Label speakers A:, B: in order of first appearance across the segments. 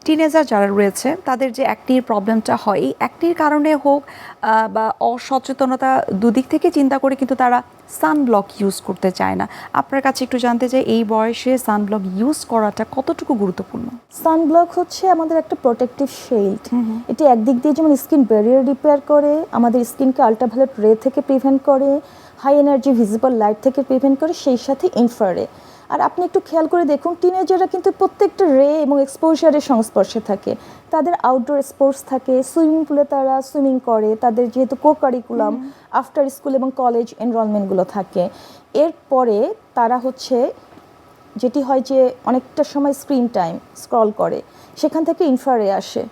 A: Teenager যারা রয়েছে তাদের যে অ্যাকনির প্রবলেমটা হয়, এই অ্যাকনির কারণে হোক বা অসচেতনতা দুদিক থেকে চিন্তা করে কিন্তু তারা সানব্লক ইউজ করতে চায় না। আপনার কাছে একটু জানতে চাই এই বয়সে সানব্লক ইউজ করাটা কতটুকু গুরুত্বপূর্ণ?
B: সানব্লক হচ্ছে আমাদের একটা প্রোটেক্টিভ শেল্ড। এটি একদিক দিয়ে যেমন স্কিন ব্যারিয়ার রিপেয়ার করে, আমাদের স্কিনকে আল্ট্রাভায়োলেট রে থেকে প্রিভেন্ট করে, হাই এনার্জি ভিজিবল লাইট থেকে প্রিভেন্ট করে, সেই সাথে ইনফ্রারে। আর আপনি একটু খেয়াল করে দেখুন, টিনেজাররা কিন্তু প্রত্যেকটা রে এবং এক্সপোজারের সংস্পর্শে থাকে। তাদের আউটডোর স্পোর্টস থাকে, সুইমিং পুলে তারা সুইমিং করে, তাদের যেহেতু কো কারিকুলাম আফটার স্কুল এবং কলেজ এনরোলমেন্টগুলো থাকে। এরপরে তারা হচ্ছে যেটি হয় যে অনেকটা সময় স্ক্রিন টাইম স্ক্রল করে, সেখান থেকে ইনফ্রারে আসে,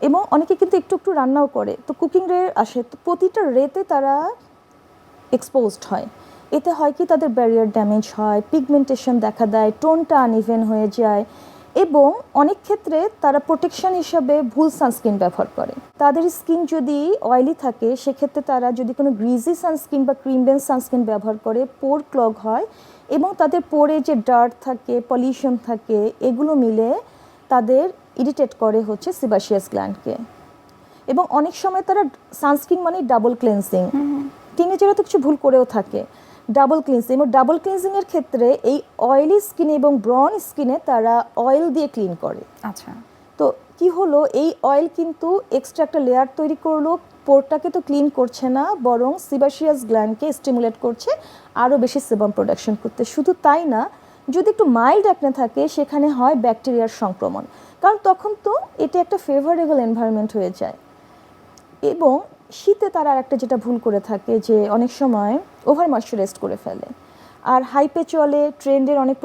B: এবং অনেকে কিন্তু একটু একটু রান্নাও করে, তো কুকিং রে আসে। তো প্রতিটা রেতে তারা এক্সপোজড হয়। এতে হয় কি, তাদের ব্যারিয়ার ড্যামেজ হয়, পিগমেন্টেশন দেখা দেয়, টোনটা আনইভেন হয়ে যায়, এবং অনেক ক্ষেত্রে তারা প্রোটেকশন হিসাবে ভুল সানস্ক্রিন ব্যবহার করে। তাদের স্কিন যদি অয়েলি থাকে, সেক্ষেত্রে তারা যদি কোনো গ্রিজি সানস্ক্রিন বা ক্রিম বেস সানস্ক্রিন ব্যবহার করে, পোর ক্লগ হয়, এবং তাদের পোরে যে ডার্ট থাকে, পলিউশন থাকে, এগুলো মিলে তাদের ইরিটেট করে হচ্ছে সিবাসিয়াস গ্ল্যান্ডকে। এবং অনেক সময় তারা সানস্ক্রিন মানে ডাবল ক্লেন্সিং, টিনেজাররা তো কিছু ভুল করেও থাকে, ডাবল ক্লিনজিং। এবং ডাবল ক্লিনজিংয়ের ক্ষেত্রে এই অয়েলি স্কিনে এবং ব্রন স্কিনে তারা অয়েল দিয়ে ক্লিন করে।
A: আচ্ছা,
B: তো কি হলো, এই অয়েল কিন্তু এক্সট্রা একটা লেয়ার তৈরি করলো, পোরটাকে তো ক্লিন করছে না, বরং সিবাসিয়াস গ্ল্যান্ডকে স্টিমুলেট করছে আরও বেশি সেবাম প্রোডাকশন করতে। শুধু তাই না, যদি একটু মাইল্ড অ্যাকনে থাকে, সেখানে হয় ব্যাকটেরিয়ার সংক্রমণ, কারণ তখন তো এটা একটা ফেভারেবল এনভায়রনমেন্ট হয়ে যায়। এবং শীতে তারা একটা যেটা ভুল করে থাকে, যে অনেক সময় ওভার ময়েশ্চারাইজড করে ফেলে, আর হাইপে চলে ট্রেন্ডের অনেক